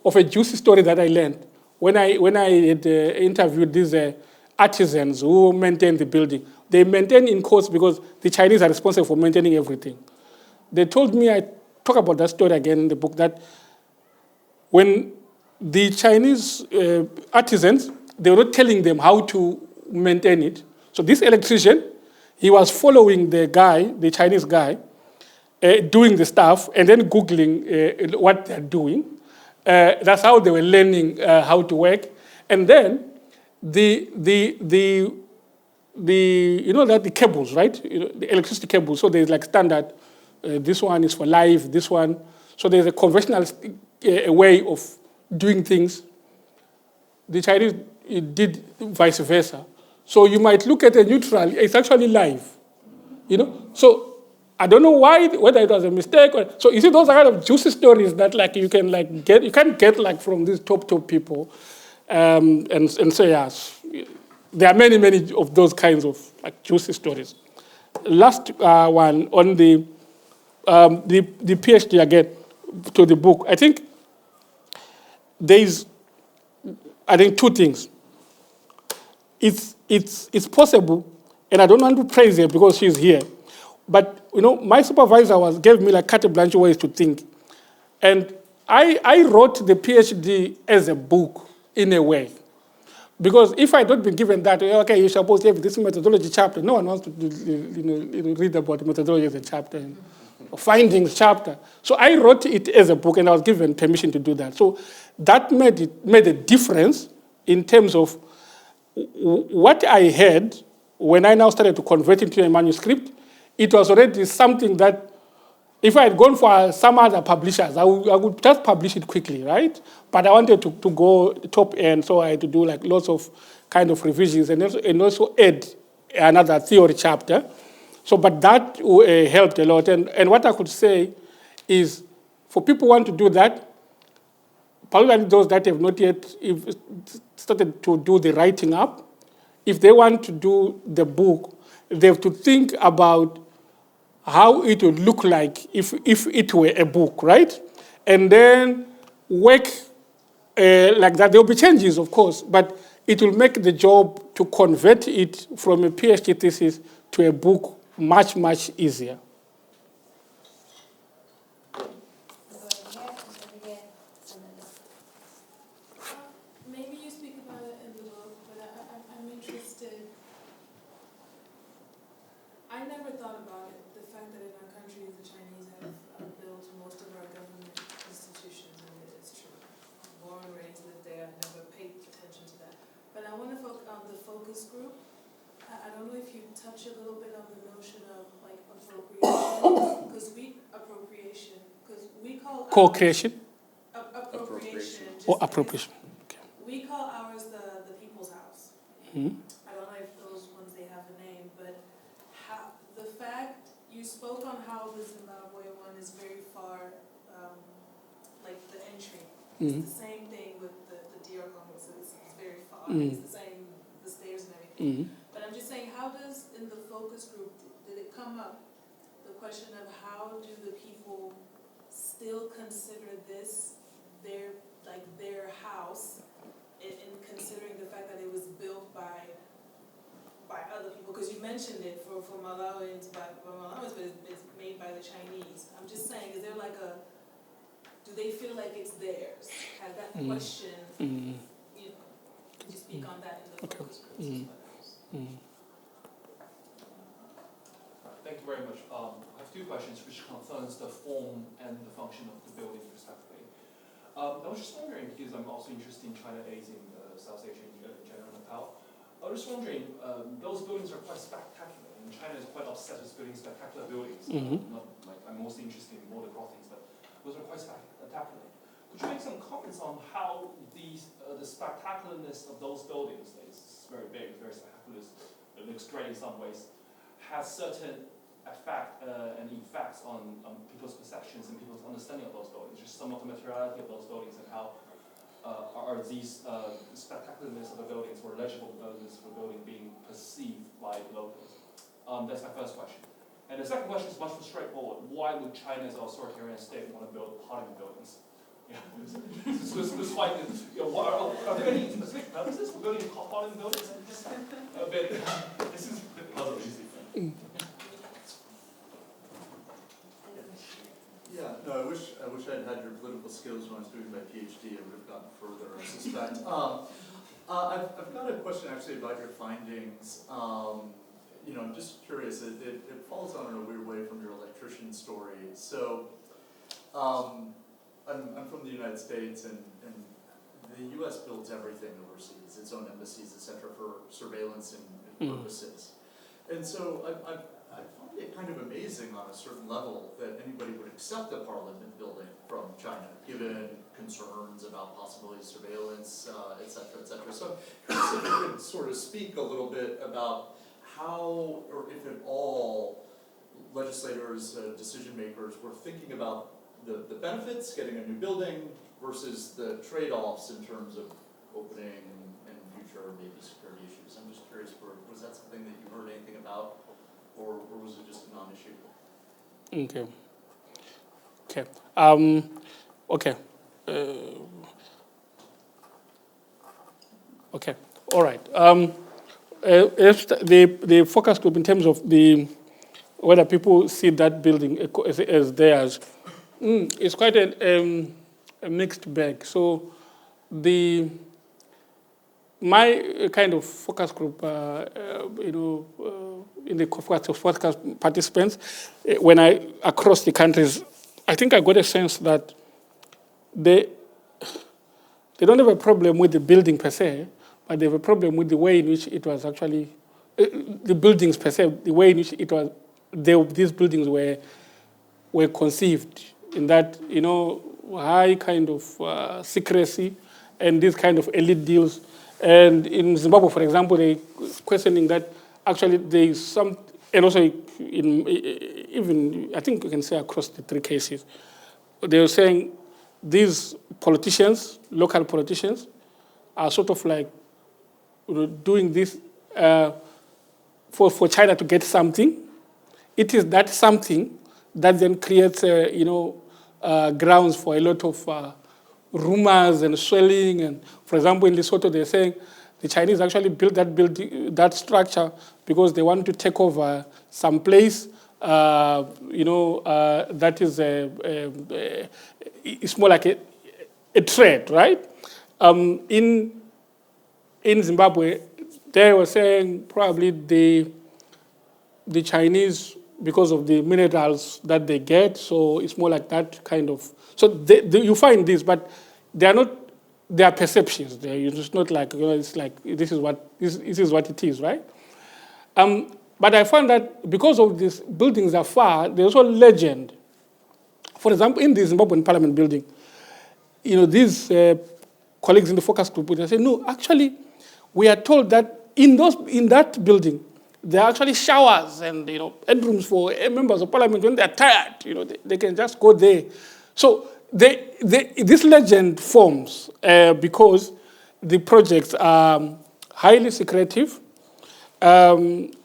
of a juicy story that I learned when I had interviewed these artisans who maintain the building. They maintain in course because the Chinese are responsible for maintaining everything. They told me, I talk about that story again in the book, that when the Chinese artisans, they were not telling them how to maintain it. So this electrician, he was following the guy, the Chinese guy, doing the stuff and then Googling what they're doing. That's how they were learning how to work. And then the cables, right? The electricity cables. So there's like standard. This one is for live. This one. So there's a conventional way of doing things. The Chinese did vice versa. So you might look at a neutral. It's actually live. So I don't know whether it was a mistake. So you see, those are kind of juicy stories that like you can like get. You can't get like from these top people, and so yes, there are many of those kinds of like juicy stories. Last one on the PhD again to the book. I think there's 2 things. It's possible, and I don't want to praise her because she's here. But my supervisor gave me like carte blanche ways to think, and I wrote the PhD as a book in a way, because if I had not been given that, okay, you're supposed to have this methodology chapter. No one wants to read about methodology as a chapter, or findings chapter. So I wrote it as a book, and I was given permission to do that. So that made a difference in terms of what I had when I now started to convert into a manuscript. It was already something that, if I had gone for some other publishers, I would just publish it quickly, right? But I wanted to go top end, so I had to do like lots of kind of revisions and also add another theory chapter. So, but that helped a lot. And what I could say is, for people who want to do that, particularly those that have not yet started to do the writing up, if they want to do the book, they have to think about how it would look like if it were a book, right? And then work like that. There will be changes, of course, but it will make the job to convert it from a PhD thesis to a book much easier. Maybe you speak about it in the book, but I'm interested. I never thought about it, the fact that in our country the Chinese have built most of our government institutions, and it's true. Born and raised, lived there, I never paid attention to that. But I want to focus on the focus group. I don't know if you touch a little bit on the notion of like appropriation, because we call Co-creation? appropriation. Or appropriation. Okay. We call ours the people's house. Mm-hmm. I don't know if those ones they have a name, but the fact you spoke on how the Zimbabwe one is very far, like the entry. Mm-hmm. It's the same thing with the DR complex, so it's very far. Mm-hmm. It's the same, the stairs and everything. Mm-hmm. But I'm just saying, how does, in the focus group, did it come up, the question of how do the people still consider this their house, in considering the fact that it was built by other people? Because you mentioned it for Malawians, but it's made by the Chinese. I'm just saying, is there like do they feel like it's theirs? Has that question, could you speak on that in the focus groups? Thank you very much. I have 2 questions which concerns the form and the function of the building respectively. I was just wondering, because I'm also interested in China A's in South Asia in general and Nepal. I was just wondering, those buildings are quite spectacular. And China is quite obsessed with building spectacular buildings. Not like I'm mostly interested in more the raw things, but those are quite spectacular. Could you make some comments on how the spectacularness of those buildings, it's very big, very spectacular, it looks great in some ways, has certain effects on people's perceptions and people's understanding of those buildings, just some of the materiality of those buildings and how are these spectacularness of the buildings or legibleness of the building being perceived by locals? That's my first question. And the second question is much more straightforward. Why would China as an authoritarian state want to build parliament buildings? Yeah, this quite, are there any specific purposes for building parliament buildings? A bit, this is a bit puzzling. Yeah, no, I wish I'd had your political skills when I was doing my PhD. I would have gotten further, I suspect. I've got a question actually about your findings. I'm just curious. It falls on in a weird way from your electrician story. So, I'm from the United States, and the U.S. builds everything overseas, its own embassies, etc., for surveillance and purposes. And so I find it kind of amazing on a certain level that anybody would accept a parliament building from China, given concerns about possibility of surveillance, et cetera, et cetera. So I'm curious if you could sort of speak a little bit about how, or if at all, legislators, decision makers were thinking about the benefits, getting a new building, versus the trade-offs in terms of opening and future maybe security issues. I'm just curious, was that something that you heard anything about, or was it just a non-issue? Okay. All right. If the focus group in terms of whether people see that building as theirs, it's quite a mixed bag. So my kind of focus group, in the focus participants, when across the countries, I think I got a sense that they don't have a problem with the building per se, but they have a problem with the way in which it was actually, the buildings per se, the way in which these buildings were conceived, in that, high kind of secrecy and this kind of elite deals. And in Zimbabwe, for example, they're questioning that actually there is some, and also even, I think you can say across the three cases, they were saying these politicians, local politicians, are sort of like doing this for China to get something. It is that something that then creates, grounds for a lot of rumors and swelling. And for example, in Lesotho, they're saying the Chinese actually built that structure because they want to take over some place, that is it's more like a trade, right? In Zimbabwe, they were saying probably the Chinese, because of the minerals that they get, so it's more like that kind of. So you find this, but they are not. They are perceptions. It's not like it's like this is what it is, right? But I find that because of these buildings are far, there's also legend. For example, in the Zimbabwean Parliament building, these colleagues in the focus group would say, no, actually, we are told that in that building, there are actually showers and bedrooms for members of parliament when they are tired. They can just go there. So this legend forms because the projects are highly secretive, and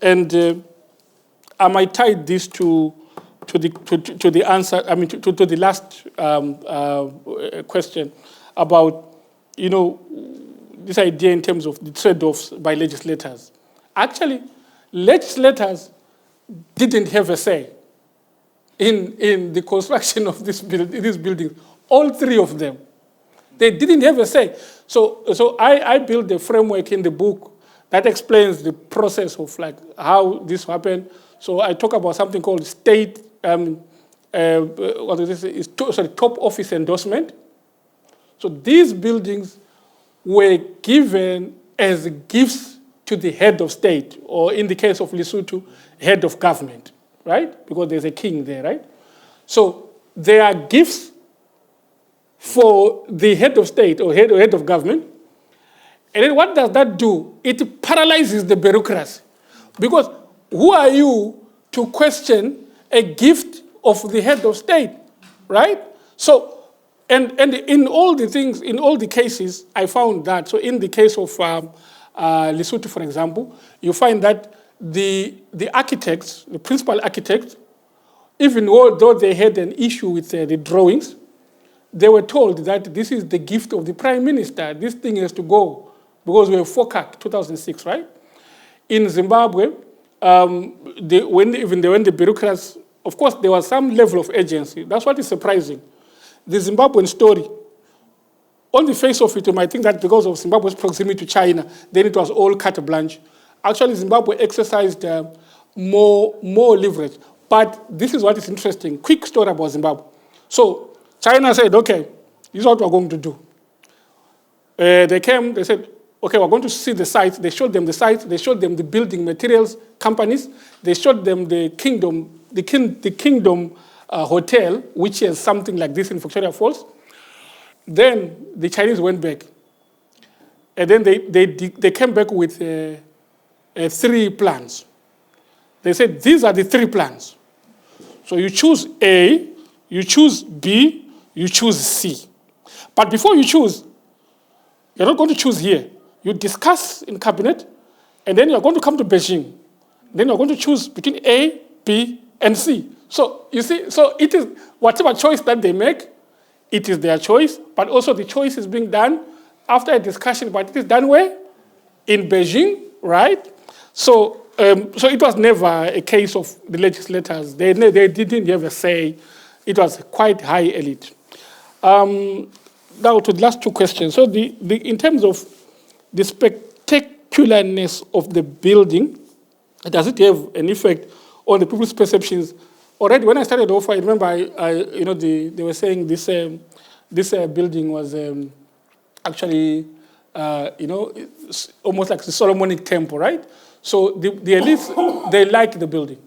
I might tie this to the answer. I mean to the last question about this idea in terms of the trade-offs by legislators. Actually, legislators didn't have a say in the construction of these buildings. All three of them, they didn't have a say. So I built a framework in the book that explains the process of like how this happened. So I talk about something called state top office endorsement. So these buildings were given as gifts to the head of state, or in the case of Lesotho, head of government, right? Because there's a king there, right? So there are gifts for the head of state or head of government. And then what does that do? It paralyzes the bureaucracy. Because who are you to question a gift of the head of state, right? So, and in all the things, in all the cases, I found that, so in the case of Lesotho, for example, you find that the architects, the principal architects, even though they had an issue with the drawings, they were told that this is the gift of the prime minister. This thing has to go because we have FOCAC 2006, right? In Zimbabwe, when the bureaucrats, of course, there was some level of agency. That's what is surprising. The Zimbabwean story, on the face of it, you might think that because of Zimbabwe's proximity to China, then it was all carte blanche. Actually, Zimbabwe exercised more leverage. But this is what is interesting. Quick story about Zimbabwe. So China said, okay, this is what we're going to do. They came, they said, okay, we're going to see the sites. They showed them the sites. They showed them the building materials companies. They showed them the Kingdom Hotel, which is something like this in Victoria Falls. Then the Chinese went back. And then they came back with 3 plans. They said, these are the 3 plans. So you choose A, you choose B, you choose C. But before you choose, you're not going to choose here. You discuss in cabinet, and then you're going to come to Beijing. Then you're going to choose between A, B, and C. So you see, so it is whatever choice that they make, it is their choice, but also the choice is being done after a discussion, but it is done where? In Beijing, right? So it was never a case of the legislators. They didn't have a say. It was quite high elite. Now to the last 2 questions. So in terms of the spectacularness of the building, does it have an effect on the people's perceptions? Already when I started off, I remember they were saying this building was actually almost like the Solomonic temple, right? So the elites, they like the building.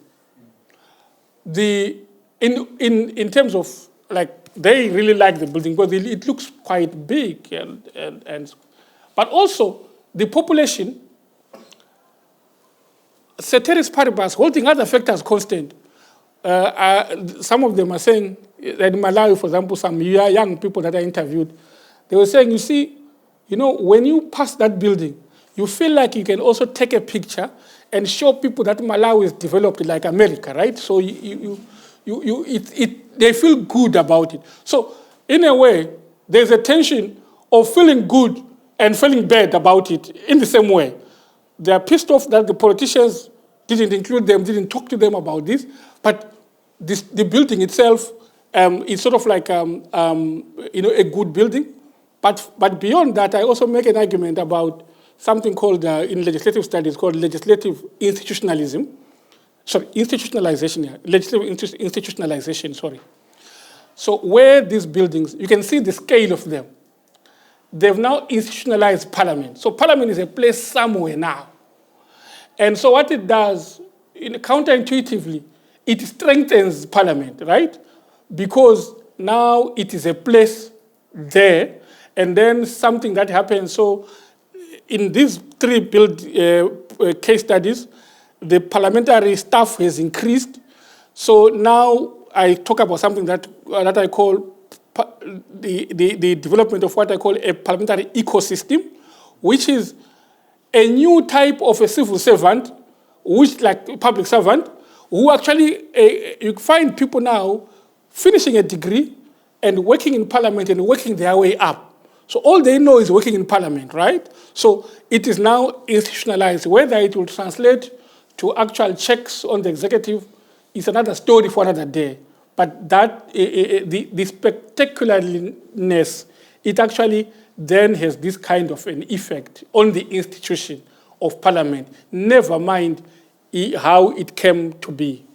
In terms of like, they really like the building because it looks quite big but also the population, ceteris paribus, holding other factors constant. Some of them are saying that in Malawi, for example, some young people that I interviewed, they were saying, you see, when you pass that building, you feel like you can also take a picture and show people that Malawi is developed like America, right? So they feel good about it. So in a way, there's a tension of feeling good and feeling bad about it in the same way. They are pissed off that the politicians didn't include them, didn't talk to them about this, but the building itself is sort of like a good building. But beyond that, I also make an argument about something called, in legislative studies, called legislative institutionalism. Sorry, institutionalization, yeah. Legislative institutionalization, sorry. So where these buildings, you can see the scale of them. They've now institutionalized parliament. So parliament is a place somewhere now. And so what it does, counterintuitively, it strengthens parliament, right? Because now it is a place there, and then something that happens. So in these 3 case studies, the parliamentary staff has increased. So now I talk about something that I call the development of what I call a parliamentary ecosystem, which is a new type of a civil servant, which like a public servant, who actually, you find people now finishing a degree and working in parliament and working their way up. So all they know is working in parliament, right? So it is now institutionalized. Whether it will translate to actual checks on the executive is another story for another day. But that, the spectacularness, it actually then has this kind of an effect on the institution of parliament, never mind how it came to be.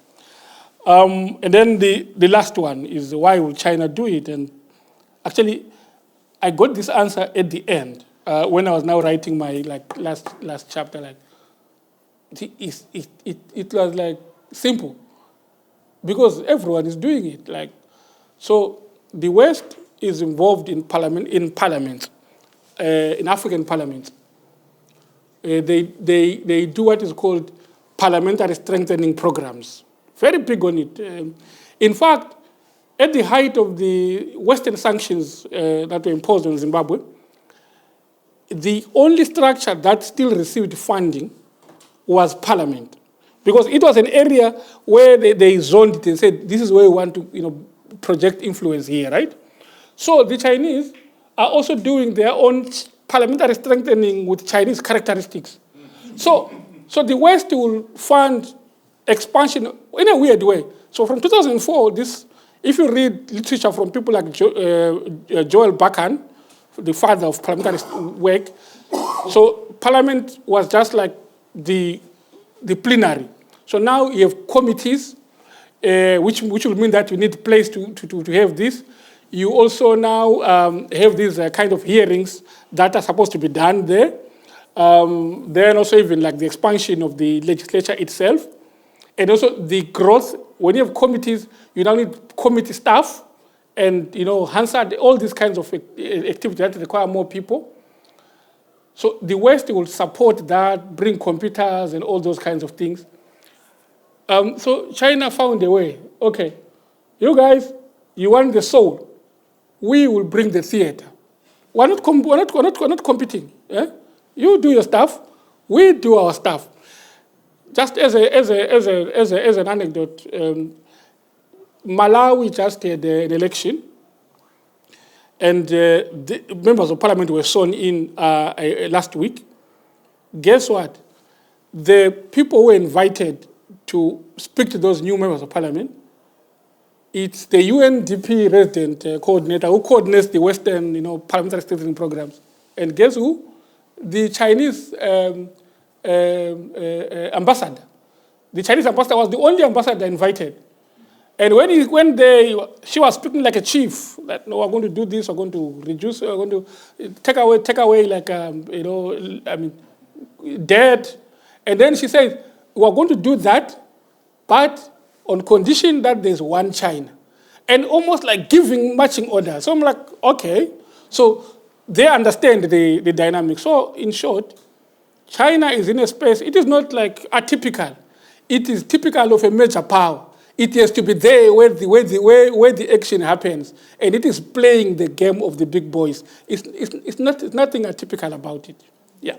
And then the last one is, why will China do it? And actually, I got this answer at the end when I was now writing my last chapter. it was like simple because everyone is doing it. Like, so the West is involved in parliament, in African parliament. They do what is called parliamentary strengthening programs. Very big on it. In fact, at the height of the Western sanctions that were imposed on Zimbabwe, the only structure that still received funding was parliament. Because it was an area where they zoned it and said, this is where we want to project influence here, right? So the Chinese are also doing their own parliamentary strengthening with Chinese characteristics. So the West will fund expansion in a weird way. So from 2004, if you read literature from people like Joel Bakan, the father of parliamentary work, so parliament was just like the plenary. So now you have committees, which will mean that you need a place to have this. You also now have these kind of hearings that are supposed to be done there. Then also even like the expansion of the legislature itself. And also the growth. When you have committees, you now need committee staff and, Hansard, all these kinds of activities that require more people. So the West will support that, bring computers and all those kinds of things. So China found a way. Okay, you guys, you want the soul. We will bring the theater. We're not competing. Eh? You do your stuff. We do our stuff. Just as an anecdote, Malawi just had an election, and the members of parliament were sworn in last week. Guess what? The people who were invited to speak to those new members of parliament, it's the UNDP resident coordinator who coordinates the Western, parliamentary strengthening programs. And guess who? The Chinese ambassador. The Chinese ambassador was the only ambassador invited. And when she was speaking like a chief, that no, we're going to do this, we're going to reduce, we're going to take away like debt. And then she said, we're going to do that, but on condition that there's one China. And almost like giving matching orders. So I'm like, okay. So they understand the dynamic. So in short, China is in a space, it is not like atypical. It is typical of a major power. It has to be there where the action happens. And it is playing the game of the big boys. It's nothing atypical about it. Yeah.